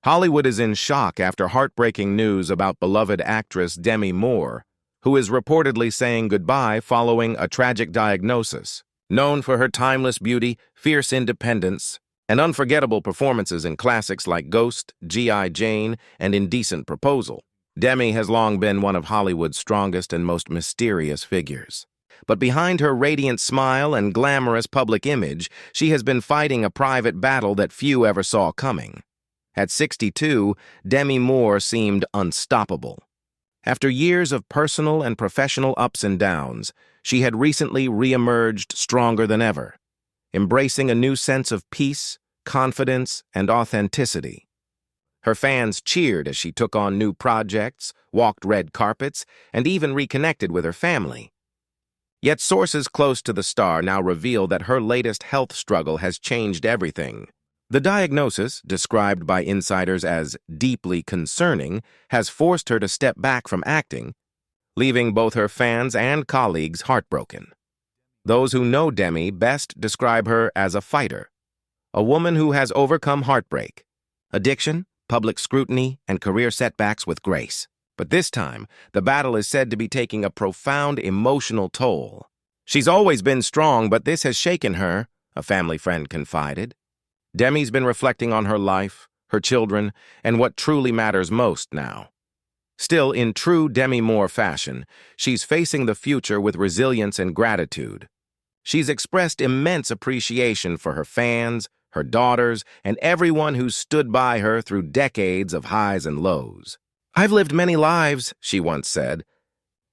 Hollywood is in shock after heartbreaking news about beloved actress Demi Moore, who is reportedly saying goodbye following a tragic diagnosis. Known for her timeless beauty, fierce independence, and unforgettable performances in classics like Ghost, G.I. Jane, and Indecent Proposal, Demi has long been one of Hollywood's strongest and most mysterious figures. But behind her radiant smile and glamorous public image, she has been fighting a private battle that few ever saw coming. At 62, Demi Moore seemed unstoppable. After years of personal and professional ups and downs, she had recently re-emerged stronger than ever, embracing a new sense of peace, confidence, and authenticity. Her fans cheered as she took on new projects, walked red carpets, and even reconnected with her family. Yet sources close to the star now reveal that her latest health struggle has changed everything. The diagnosis, described by insiders as deeply concerning, has forced her to step back from acting, leaving both her fans and colleagues heartbroken. Those who know Demi best describe her as a fighter, a woman who has overcome heartbreak, addiction, public scrutiny, and career setbacks with grace. But this time, the battle is said to be taking a profound emotional toll. She's always been strong, but this has shaken her, a family friend confided. Demi's been reflecting on her life, her children, and what truly matters most now. Still, in true Demi Moore fashion, she's facing the future with resilience and gratitude. She's expressed immense appreciation for her fans, her daughters, and everyone who's stood by her through decades of highs and lows. "I've lived many lives," she once said,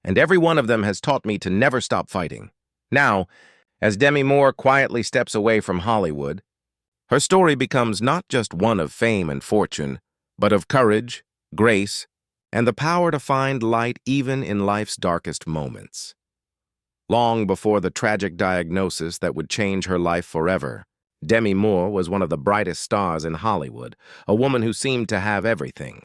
"and every one of them has taught me to never stop fighting." Now, as Demi Moore quietly steps away from Hollywood, her story becomes not just one of fame and fortune, but of courage, grace, and the power to find light even in life's darkest moments. Long before the tragic diagnosis that would change her life forever, Demi Moore was one of the brightest stars in Hollywood, a woman who seemed to have everything.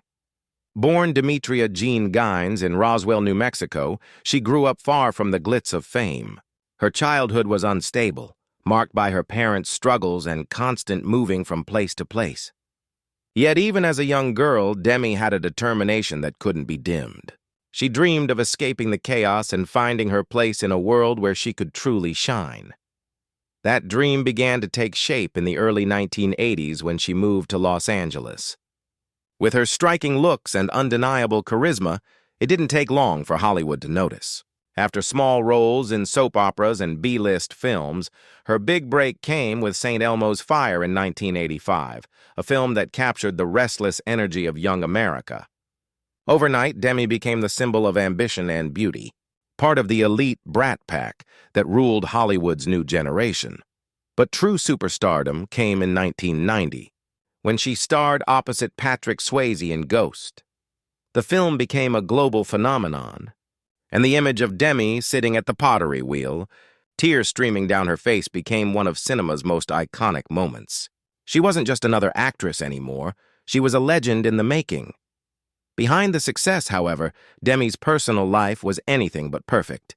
Born Demetria Jean Gines in Roswell, New Mexico, she grew up far from the glitz of fame. Her childhood was unstable, marked by her parents' struggles and constant moving from place to place. Yet even as a young girl, Demi had a determination that couldn't be dimmed. She dreamed of escaping the chaos and finding her place in a world where she could truly shine. That dream began to take shape in the early 1980s when she moved to Los Angeles. With her striking looks and undeniable charisma, it didn't take long for Hollywood to notice. After small roles in soap operas and B-list films, her big break came with St. Elmo's Fire in 1985, a film that captured the restless energy of young America. Overnight, Demi became the symbol of ambition and beauty, part of the elite brat pack that ruled Hollywood's new generation. But true superstardom came in 1990, when she starred opposite Patrick Swayze in Ghost. The film became a global phenomenon, and the image of Demi sitting at the pottery wheel, tears streaming down her face, became one of cinema's most iconic moments. She wasn't just another actress anymore, she was a legend in the making. Behind the success, however, Demi's personal life was anything but perfect.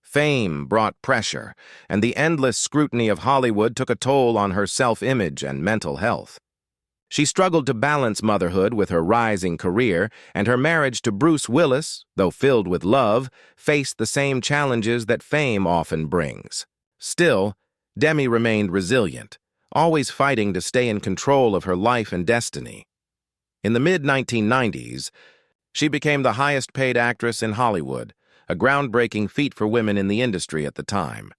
Fame brought pressure, and the endless scrutiny of Hollywood took a toll on her self-image and mental health. She struggled to balance motherhood with her rising career, and her marriage to Bruce Willis, though filled with love, faced the same challenges that fame often brings. Still, Demi remained resilient, always fighting to stay in control of her life and destiny. In the mid-1990s, she became the highest-paid actress in Hollywood, a groundbreaking feat for women in the industry at the time.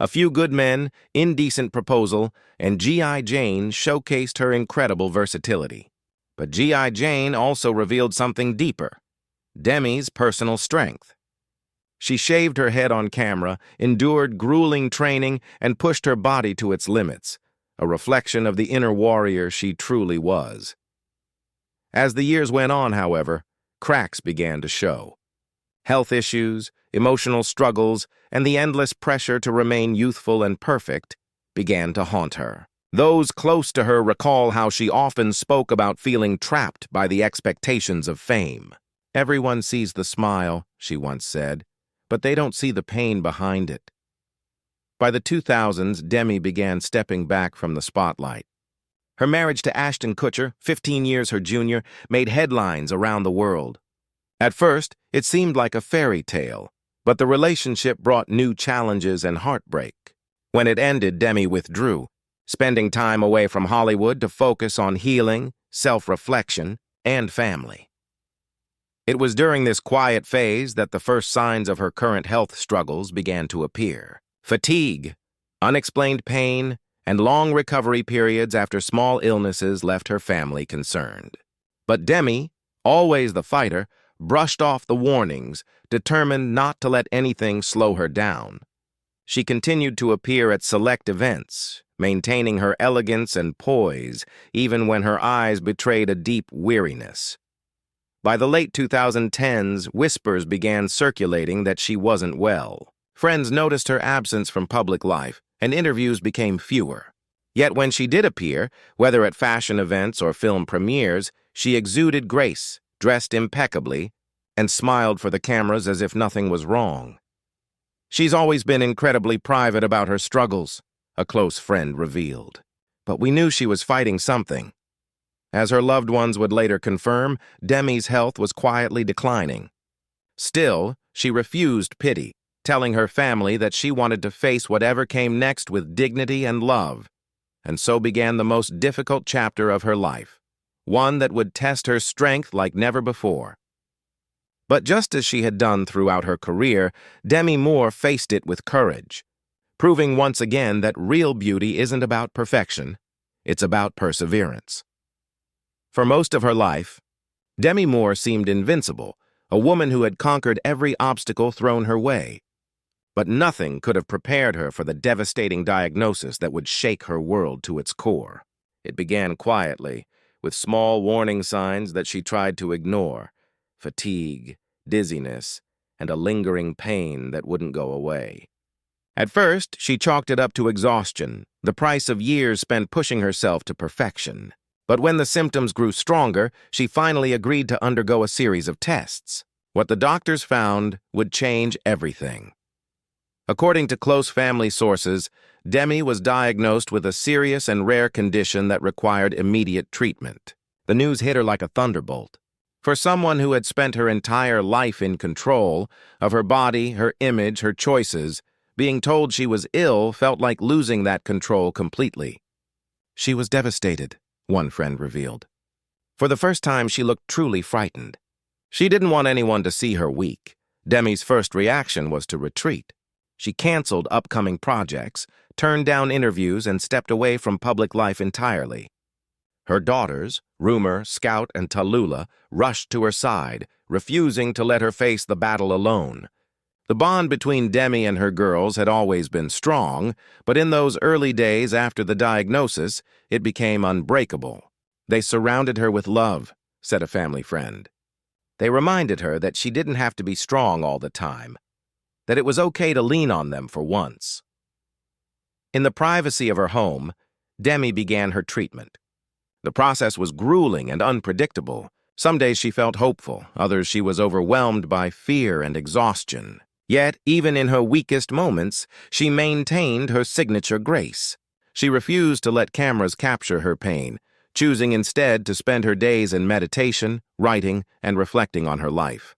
A Few Good Men, Indecent Proposal, and G.I. Jane showcased her incredible versatility. But G.I. Jane also revealed something deeper: Demi's personal strength. She shaved her head on camera, endured grueling training, and pushed her body to its limits, a reflection of the inner warrior she truly was. As the years went on, however, cracks began to show. Health issues, emotional struggles, and the endless pressure to remain youthful and perfect began to haunt her. Those close to her recall how she often spoke about feeling trapped by the expectations of fame. "Everyone sees the smile," she once said, "but they don't see the pain behind it." By the 2000s, Demi began stepping back from the spotlight. Her marriage to Ashton Kutcher, 15 years her junior, made headlines around the world. At first, it seemed like a fairy tale, but the relationship brought new challenges and heartbreak. When it ended, Demi withdrew, spending time away from Hollywood to focus on healing, self-reflection, and family. It was during this quiet phase that the first signs of her current health struggles began to appear. Fatigue, unexplained pain, and long recovery periods after small illnesses left her family concerned. But Demi, always the fighter, brushed off the warnings, determined not to let anything slow her down. She continued to appear at select events, maintaining her elegance and poise, even when her eyes betrayed a deep weariness. By the late 2010s, whispers began circulating that she wasn't well. Friends noticed her absence from public life, and interviews became fewer. Yet when she did appear, whether at fashion events or film premieres, she exuded grace, dressed impeccably, and smiled for the cameras as if nothing was wrong. "She's always been incredibly private about her struggles," a close friend revealed. "But we knew she was fighting something." As her loved ones would later confirm, Demi's health was quietly declining. Still, she refused pity, telling her family that she wanted to face whatever came next with dignity and love. And so began the most difficult chapter of her life, one that would test her strength like never before. But just as she had done throughout her career, Demi Moore faced it with courage, proving once again that real beauty isn't about perfection, it's about perseverance. For most of her life, Demi Moore seemed invincible, a woman who had conquered every obstacle thrown her way. But nothing could have prepared her for the devastating diagnosis that would shake her world to its core. It began quietly, with small warning signs that she tried to ignore: fatigue, dizziness, and a lingering pain that wouldn't go away. At first, she chalked it up to exhaustion, the price of years spent pushing herself to perfection. But when the symptoms grew stronger, she finally agreed to undergo a series of tests. What the doctors found would change everything. According to close family sources, Demi was diagnosed with a serious and rare condition that required immediate treatment. The news hit her like a thunderbolt. For someone who had spent her entire life in control of her body, her image, her choices, being told she was ill felt like losing that control completely. She was devastated, one friend revealed. For the first time, she looked truly frightened. She didn't want anyone to see her weak. Demi's first reaction was to retreat. She canceled upcoming projects, turned down interviews, and stepped away from public life entirely. Her daughters, Rumor, Scout, and Tallulah, rushed to her side, refusing to let her face the battle alone. The bond between Demi and her girls had always been strong, but in those early days after the diagnosis, it became unbreakable. "They surrounded her with love," said a family friend. They reminded her that she didn't have to be strong all the time, that it was okay to lean on them for once. In the privacy of her home, Demi began her treatment. The process was grueling and unpredictable. Some days she felt hopeful, others she was overwhelmed by fear and exhaustion. Yet, even in her weakest moments, she maintained her signature grace. She refused to let cameras capture her pain, choosing instead to spend her days in meditation, writing, and reflecting on her life.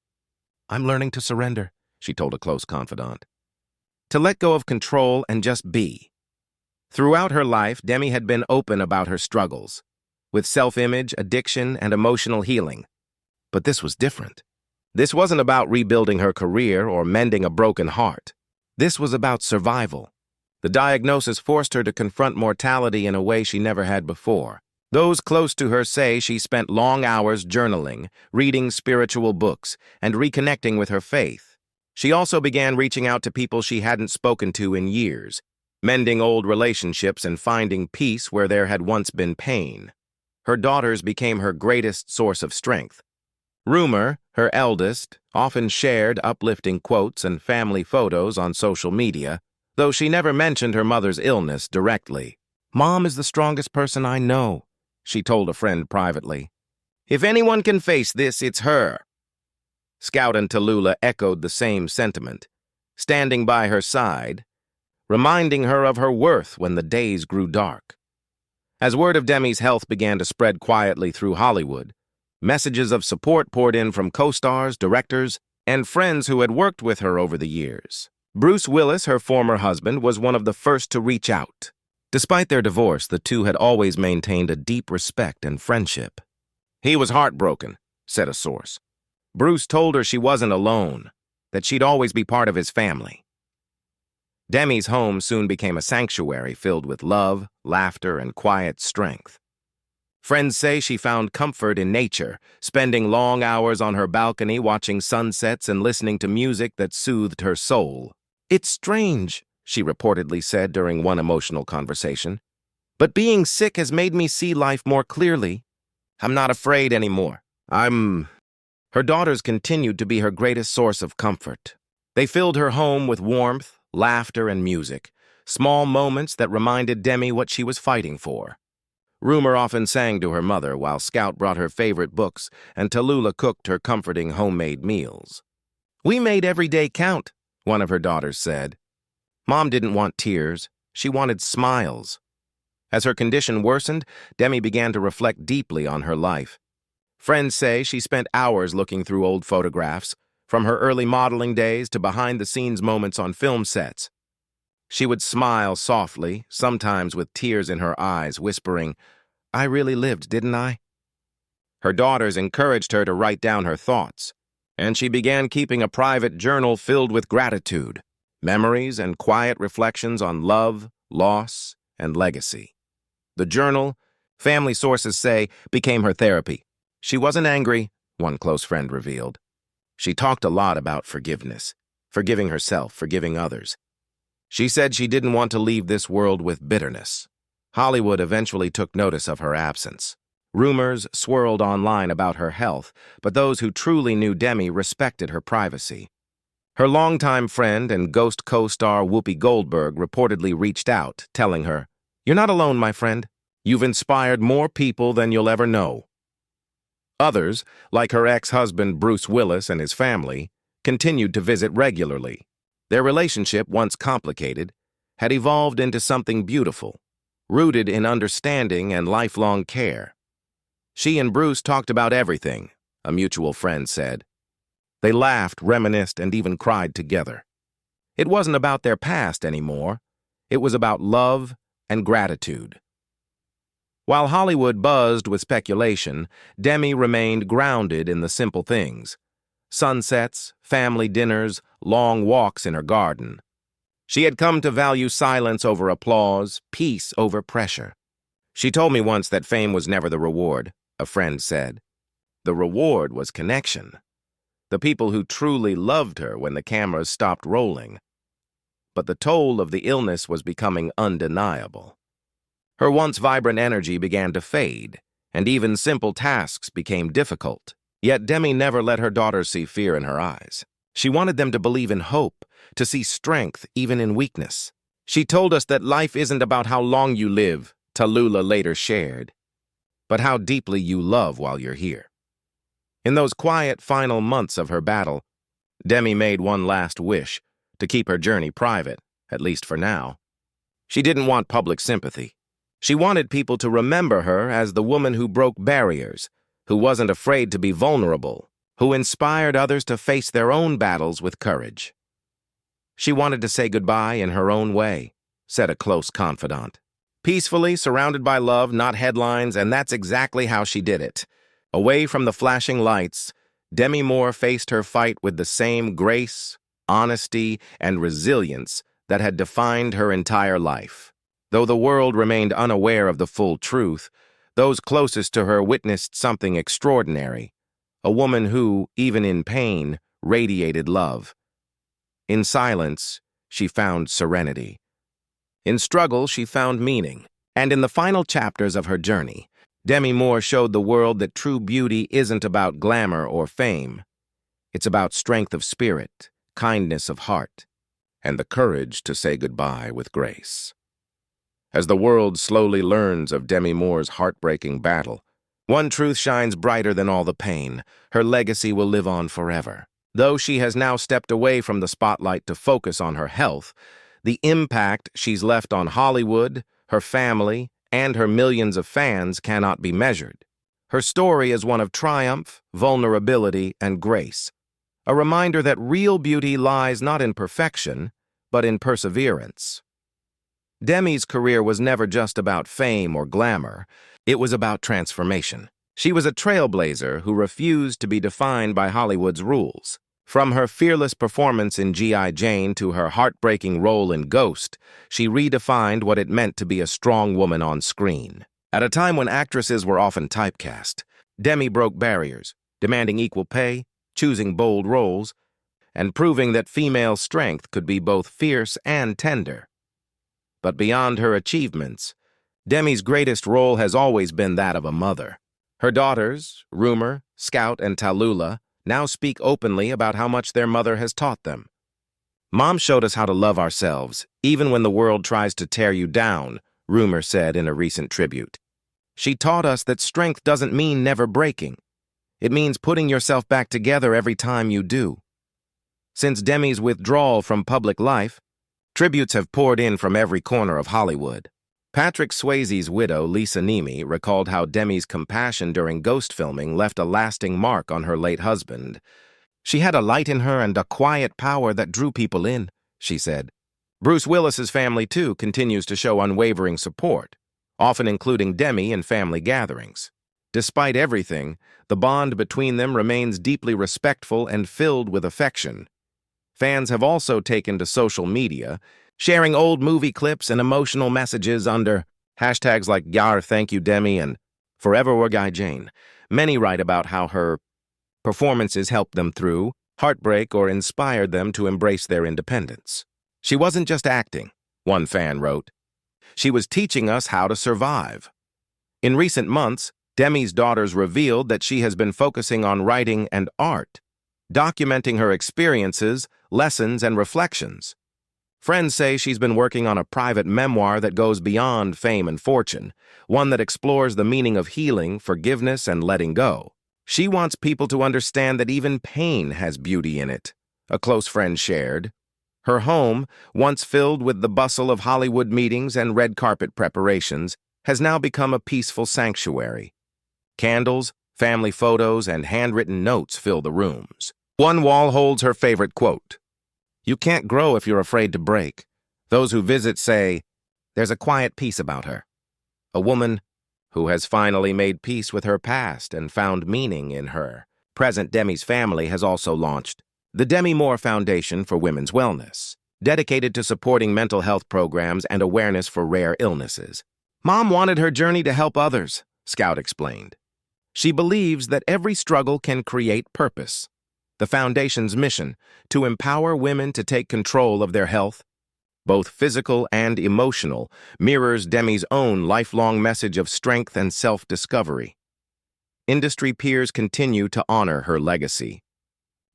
"I'm learning to surrender," she told a close confidant. To let go of control and just be. Throughout her life, Demi had been open about her struggles, with self-image, addiction, and emotional healing. But this was different. This wasn't about rebuilding her career or mending a broken heart. This was about survival. The diagnosis forced her to confront mortality in a way she never had before. Those close to her say she spent long hours journaling, reading spiritual books, and reconnecting with her faith. She also began reaching out to people she hadn't spoken to in years, mending old relationships and finding peace where there had once been pain. Her daughters became her greatest source of strength. Rumor, her eldest, often shared uplifting quotes and family photos on social media, though she never mentioned her mother's illness directly. "Mom is the strongest person I know," she told a friend privately. "If anyone can face this, it's her." Scout and Tallulah echoed the same sentiment, standing by her side, reminding her of her worth when the days grew dark. As word of Demi's health began to spread quietly through Hollywood, messages of support poured in from co-stars, directors, and friends who had worked with her over the years. Bruce Willis, her former husband, was one of the first to reach out. Despite their divorce, the two had always maintained a deep respect and friendship. "He was heartbroken," said a source. Bruce told her she wasn't alone, that she'd always be part of his family. Demi's home soon became a sanctuary filled with love, laughter, and quiet strength. Friends say she found comfort in nature, spending long hours on her balcony watching sunsets and listening to music that soothed her soul. "It's strange," she reportedly said during one emotional conversation, "but being sick has made me see life more clearly. I'm not afraid anymore. Her daughters continued to be her greatest source of comfort. They filled her home with warmth, laughter, and music, small moments that reminded Demi what she was fighting for. Rumor often sang to her mother while Scout brought her favorite books and Tallulah cooked her comforting homemade meals. "We made every day count," one of her daughters said. Mom didn't want tears. She wanted smiles. As her condition worsened, Demi began to reflect deeply on her life. Friends say she spent hours looking through old photographs, from her early modeling days to behind-the-scenes moments on film sets. She would smile softly, sometimes with tears in her eyes, whispering, "I really lived, didn't I?" Her daughters encouraged her to write down her thoughts, and she began keeping a private journal filled with gratitude, memories, and quiet reflections on love, loss, and legacy. The journal, family sources say, became her therapy. She wasn't angry, one close friend revealed. She talked a lot about forgiveness, forgiving herself, forgiving others. She said she didn't want to leave this world with bitterness. Hollywood eventually took notice of her absence. Rumors swirled online about her health, but those who truly knew Demi respected her privacy. Her longtime friend and Ghost co-star Whoopi Goldberg reportedly reached out, telling her, "You're not alone, my friend. You've inspired more people than you'll ever know." Others, like her ex-husband Bruce Willis and his family, continued to visit regularly. Their relationship, once complicated, had evolved into something beautiful, rooted in understanding and lifelong care. She and Bruce talked about everything, a mutual friend said. They laughed, reminisced, and even cried together. It wasn't about their past anymore. It was about love and gratitude. While Hollywood buzzed with speculation, Demi remained grounded in the simple things: sunsets, family dinners, long walks in her garden. She had come to value silence over applause, peace over pressure. "She told me once that fame was never the reward," a friend said. The reward was connection. The people who truly loved her when the cameras stopped rolling. But the toll of the illness was becoming undeniable. Her once vibrant energy began to fade, and even simple tasks became difficult. Yet Demi never let her daughters see fear in her eyes. She wanted them to believe in hope, to see strength even in weakness. "She told us that life isn't about how long you live," Tallulah later shared, "but how deeply you love while you're here." In those quiet final months of her battle, Demi made one last wish: to keep her journey private, at least for now. She didn't want public sympathy. She wanted people to remember her as the woman who broke barriers, who wasn't afraid to be vulnerable, who inspired others to face their own battles with courage. She wanted to say goodbye in her own way, said a close confidant. Peacefully, surrounded by love, not headlines, and that's exactly how she did it. Away from the flashing lights, Demi Moore faced her fight with the same grace, honesty, and resilience that had defined her entire life. Though the world remained unaware of the full truth, those closest to her witnessed something extraordinary: a woman who, even in pain, radiated love. In silence, she found serenity. In struggle, she found meaning. And in the final chapters of her journey, Demi Moore showed the world that true beauty isn't about glamour or fame. It's about strength of spirit, kindness of heart, and the courage to say goodbye with grace. As the world slowly learns of Demi Moore's heartbreaking battle, one truth shines brighter than all the pain: her legacy will live on forever. Though she has now stepped away from the spotlight to focus on her health, the impact she's left on Hollywood, her family, and her millions of fans cannot be measured. Her story is one of triumph, vulnerability, and grace, a reminder that real beauty lies not in perfection, but in perseverance. Demi's career was never just about fame or glamour. It was about transformation. She was a trailblazer who refused to be defined by Hollywood's rules. From her fearless performance in G.I. Jane to her heartbreaking role in Ghost, she redefined what it meant to be a strong woman on screen. At a time when actresses were often typecast, Demi broke barriers, demanding equal pay, choosing bold roles, and proving that female strength could be both fierce and tender. But beyond her achievements, Demi's greatest role has always been that of a mother. Her daughters, Rumor, Scout, and Tallulah, now speak openly about how much their mother has taught them. "Mom showed us how to love ourselves, even when the world tries to tear you down," Rumor said in a recent tribute. "She taught us that strength doesn't mean never breaking. It means putting yourself back together every time you do." Since Demi's withdrawal from public life, tributes have poured in from every corner of Hollywood. Patrick Swayze's widow, Lisa Nemi, recalled how Demi's compassion during Ghost filming left a lasting mark on her late husband. "She had a light in her and a quiet power that drew people in," she said. Bruce Willis's family, too, continues to show unwavering support, often including Demi in family gatherings. Despite everything, the bond between them remains deeply respectful and filled with affection. Fans have also taken to social media, sharing old movie clips and emotional messages under hashtags like "Yar Thank You Demi" and "Forever Were Guy Jane." Many write about how her performances helped them through heartbreak or inspired them to embrace their independence. "She wasn't just acting," one fan wrote. "She was teaching us how to survive." In recent months, Demi's daughters revealed that she has been focusing on writing and art, documenting her experiences, lessons, and reflections. Friends say she's been working on a private memoir that goes beyond fame and fortune, one that explores the meaning of healing, forgiveness, and letting go. "She wants people to understand that even pain has beauty in it," a close friend shared. Her home, once filled with the bustle of Hollywood meetings and red carpet preparations, has now become a peaceful sanctuary. Candles, family photos, and handwritten notes fill the rooms. One wall holds her favorite quote: "You can't grow if you're afraid to break." Those who visit say, "There's a quiet peace about her." A woman who has finally made peace with her past and found meaning in her present. Demi's family has also launched the Demi Moore Foundation for Women's Wellness, dedicated to supporting mental health programs and awareness for rare illnesses. "Mom wanted her journey to help others," Scout explained. "She believes that every struggle can create purpose." The foundation's mission, to empower women to take control of their health, both physical and emotional, mirrors Demi's own lifelong message of strength and self-discovery. Industry peers continue to honor her legacy.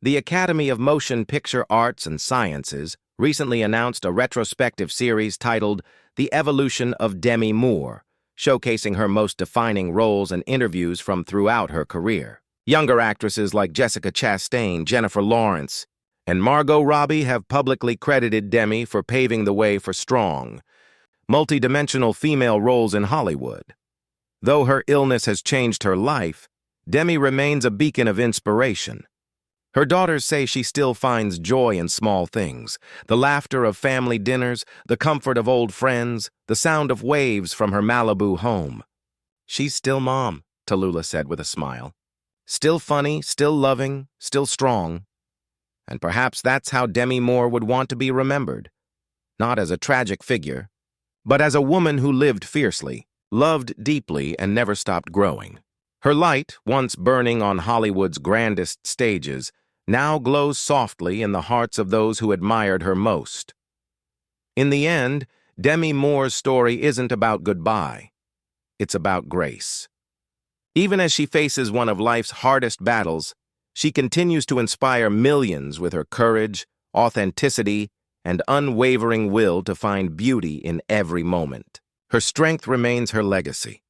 The Academy of Motion Picture Arts and Sciences recently announced a retrospective series titled The Evolution of Demi Moore, showcasing her most defining roles and interviews from throughout her career. Younger actresses like Jessica Chastain, Jennifer Lawrence, and Margot Robbie have publicly credited Demi for paving the way for strong, multidimensional female roles in Hollywood. Though her illness has changed her life, Demi remains a beacon of inspiration. Her daughters say she still finds joy in small things: the laughter of family dinners, the comfort of old friends, the sound of waves from her Malibu home. "She's still Mom," Tallulah said with a smile. "Still funny, still loving, still strong." And perhaps that's how Demi Moore would want to be remembered. Not as a tragic figure, but as a woman who lived fiercely, loved deeply, and never stopped growing. Her light, once burning on Hollywood's grandest stages, now glows softly in the hearts of those who admired her most. In the end, Demi Moore's story isn't about goodbye. It's about grace. Even as she faces one of life's hardest battles, she continues to inspire millions with her courage, authenticity, and unwavering will to find beauty in every moment. Her strength remains her legacy,